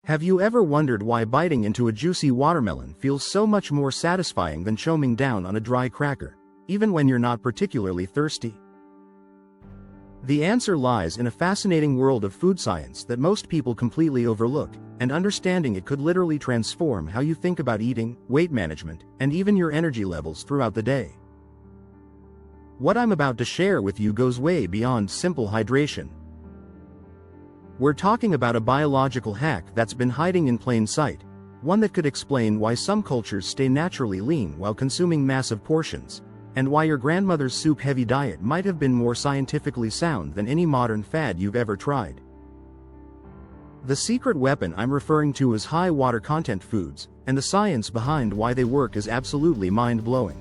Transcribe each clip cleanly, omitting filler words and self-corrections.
Have you ever wondered why biting into a juicy watermelon feels so much more satisfying than chowing down on a dry cracker, even when you're not particularly thirsty? The answer lies in a fascinating world of food science that most people completely overlook, and understanding it could literally transform how you think about eating, weight management, and even your energy levels throughout the day. What I'm about to share with you goes way beyond simple hydration. We're talking about a biological hack that's been hiding in plain sight, one that could explain why some cultures stay naturally lean while consuming massive portions, and why your grandmother's soup-heavy diet might have been more scientifically sound than any modern fad you've ever tried. The secret weapon I'm referring to is high water content foods, and the science behind why they work is absolutely mind-blowing.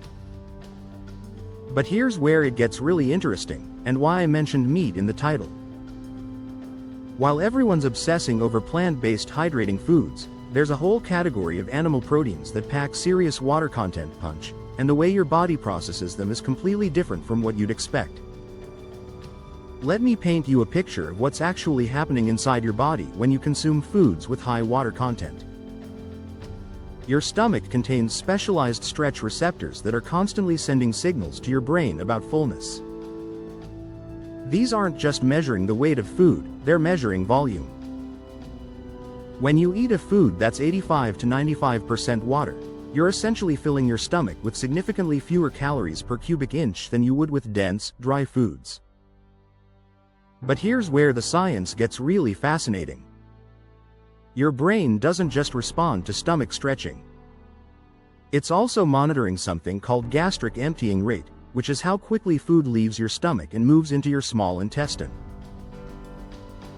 But here's where it gets really interesting, and why I mentioned meat in the title. While everyone's obsessing over plant-based hydrating foods, there's a whole category of animal proteins that pack serious water content punch, and the way your body processes them is completely different from what you'd expect. Let me paint you a picture of what's actually happening inside your body when you consume foods with high water content. Your stomach contains specialized stretch receptors that are constantly sending signals to your brain about fullness. These aren't just measuring the weight of food, they're measuring volume. When you eat a food that's 85 to 95% water, you're essentially filling your stomach with significantly fewer calories per cubic inch than you would with dense, dry foods. But here's where the science gets really fascinating. Your brain doesn't just respond to stomach stretching. It's also monitoring something called gastric emptying rate, which is how quickly food leaves your stomach and moves into your small intestine.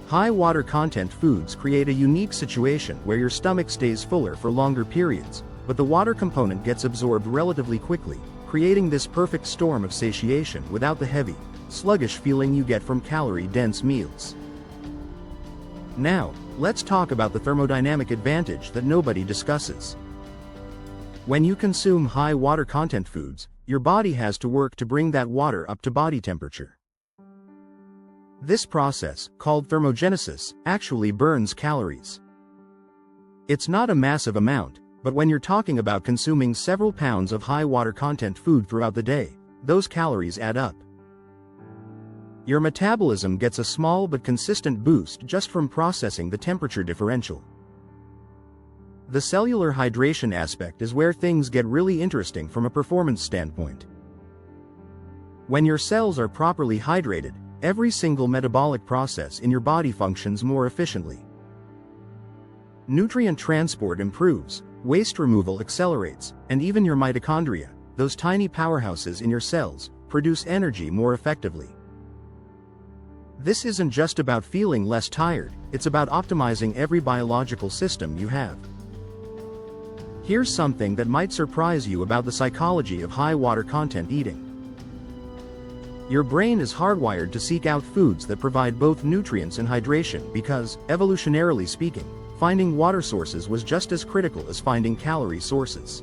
High water content foods create a unique situation where your stomach stays fuller for longer periods, but the water component gets absorbed relatively quickly, creating this perfect storm of satiation without the heavy, sluggish feeling you get from calorie-dense meals. Now, let's talk about the thermodynamic advantage that nobody discusses. When you consume high water content foods, your body has to work to bring that water up to body temperature. This process, called thermogenesis, actually burns calories. It's not a massive amount, but when you're talking about consuming several pounds of high water content food throughout the day, those calories add up. Your metabolism gets a small but consistent boost just from processing the temperature differential. The cellular hydration aspect is where things get really interesting from a performance standpoint. When your cells are properly hydrated, every single metabolic process in your body functions more efficiently. Nutrient transport improves, waste removal accelerates, and even your mitochondria, those tiny powerhouses in your cells, produce energy more effectively. This isn't just about feeling less tired, it's about optimizing every biological system you have. Here's something that might surprise you about the psychology of high water content eating. Your brain is hardwired to seek out foods that provide both nutrients and hydration because, evolutionarily speaking, finding water sources was just as critical as finding calorie sources.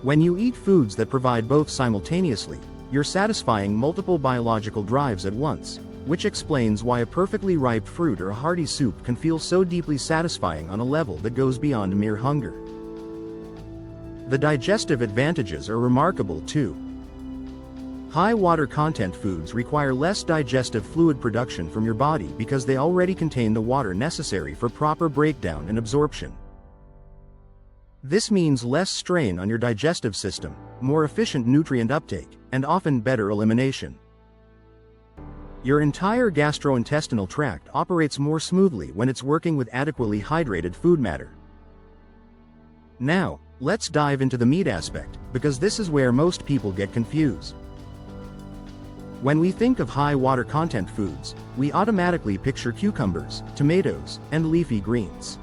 When you eat foods that provide both simultaneously, you're satisfying multiple biological drives at once, which explains why a perfectly ripe fruit or a hearty soup can feel so deeply satisfying on a level that goes beyond mere hunger. The digestive advantages are remarkable too. High water content foods require less digestive fluid production from your body because they already contain the water necessary for proper breakdown and absorption. This means less strain on your digestive system, more efficient nutrient uptake, and often better elimination. Your entire gastrointestinal tract operates more smoothly when it's working with adequately hydrated food matter. Now, let's dive into the meat aspect, because this is where most people get confused. When we think of high water content foods, we automatically picture cucumbers, tomatoes, and leafy greens.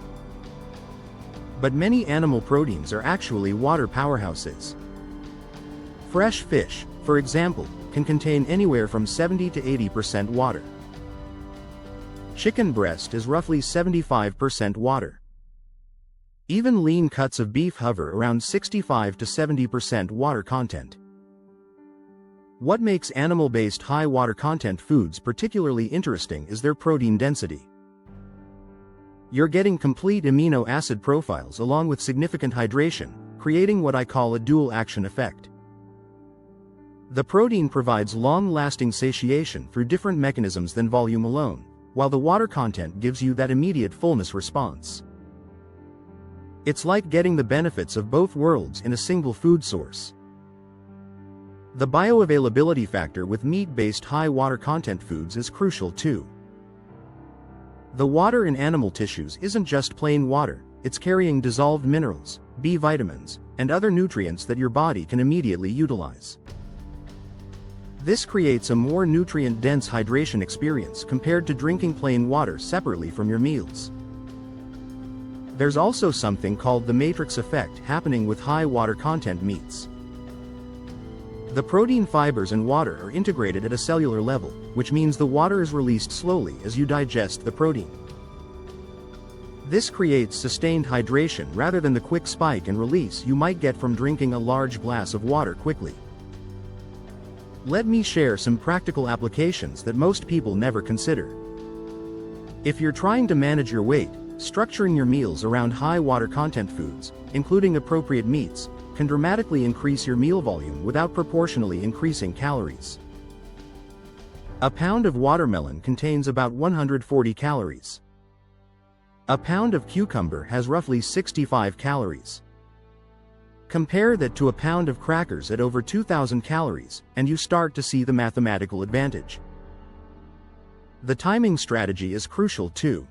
But many animal proteins are actually water powerhouses. Fresh fish, for example, can contain anywhere from 70 to 80% water. Chicken breast is roughly 75% water. Even lean cuts of beef hover around 65 to 70% water content. What makes animal-based high water content foods particularly interesting is their protein density. You're getting complete amino acid profiles along with significant hydration, creating what I call a dual action effect. The protein provides long-lasting satiation through different mechanisms than volume alone, while the water content gives you that immediate fullness response. It's like getting the benefits of both worlds in a single food source. The bioavailability factor with meat-based high water content foods is crucial too. The water in animal tissues isn't just plain water, it's carrying dissolved minerals, B vitamins, and other nutrients that your body can immediately utilize. This creates a more nutrient-dense hydration experience compared to drinking plain water separately from your meals. There's also something called the matrix effect happening with high water content meats. The protein fibers and water are integrated at a cellular level, which means the water is released slowly as you digest the protein. This creates sustained hydration rather than the quick spike and release you might get from drinking a large glass of water quickly. Let me share some practical applications that most people never consider. If you're trying to manage your weight, structuring your meals around high water content foods, including appropriate meats, can dramatically increase your meal volume without proportionally increasing calories. A pound of watermelon contains about 140 calories. A pound of cucumber has roughly 65 calories. Compare that to a pound of crackers at over 2,000 calories, and you start to see the mathematical advantage. The timing strategy is crucial too.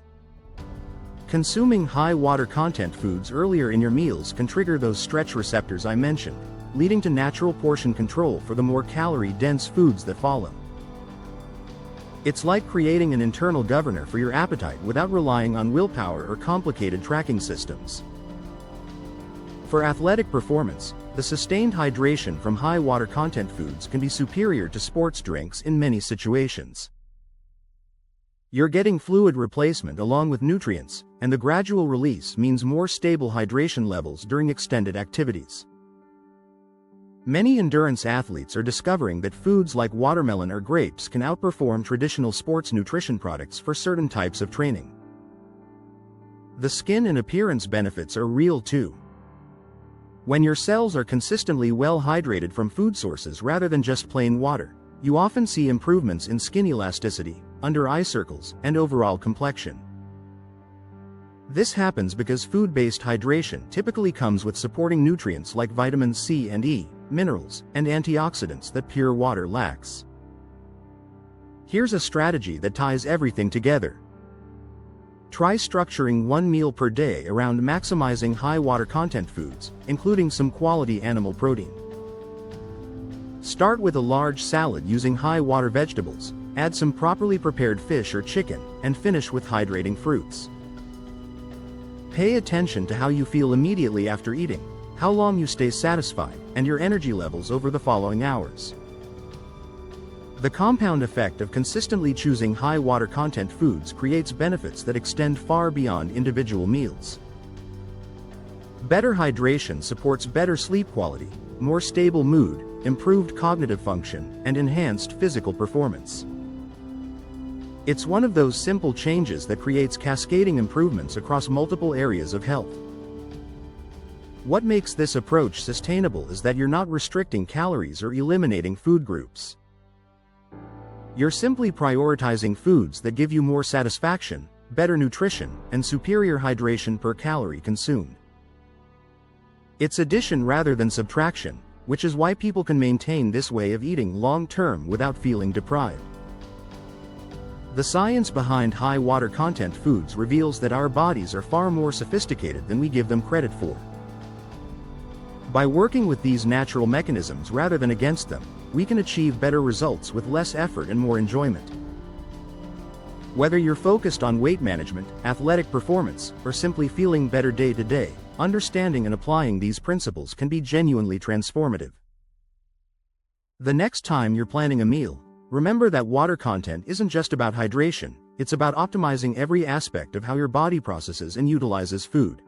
Consuming high water content foods earlier in your meals can trigger those stretch receptors I mentioned, leading to natural portion control for the more calorie-dense foods that follow. It's like creating an internal governor for your appetite without relying on willpower or complicated tracking systems. For athletic performance, the sustained hydration from high water content foods can be superior to sports drinks in many situations. You're getting fluid replacement along with nutrients, and the gradual release means more stable hydration levels during extended activities. Many endurance athletes are discovering that foods like watermelon or grapes can outperform traditional sports nutrition products for certain types of training. The skin and appearance benefits are real too. When your cells are consistently well hydrated from food sources rather than just plain water, you often see improvements in skin elasticity, under eye circles, and overall complexion. This happens because food-based hydration typically comes with supporting nutrients like vitamins C and E, minerals, and antioxidants that pure water lacks. Here's a strategy that ties everything together. Try structuring one meal per day around maximizing high water content foods, including some quality animal protein. Start with a large salad using high water vegetables, add some properly prepared fish or chicken, and finish with hydrating fruits. Pay attention to how you feel immediately after eating, how long you stay satisfied, and your energy levels over the following hours. The compound effect of consistently choosing high water content foods creates benefits that extend far beyond individual meals. Better hydration supports better sleep quality, more stable mood, improved cognitive function, and enhanced physical performance. It's one of those simple changes that creates cascading improvements across multiple areas of health. What makes this approach sustainable is that you're not restricting calories or eliminating food groups. You're simply prioritizing foods that give you more satisfaction, better nutrition, and superior hydration per calorie consumed. It's addition rather than subtraction, which is why people can maintain this way of eating long-term without feeling deprived. The science behind high water content foods reveals that our bodies are far more sophisticated than we give them credit for. By working with these natural mechanisms rather than against them, we can achieve better results with less effort and more enjoyment. Whether you're focused on weight management, athletic performance, or simply feeling better day to day, understanding and applying these principles can be genuinely transformative. The next time you're planning a meal, remember that water content isn't just about hydration, it's about optimizing every aspect of how your body processes and utilizes food.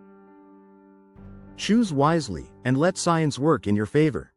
Choose wisely, and let science work in your favor.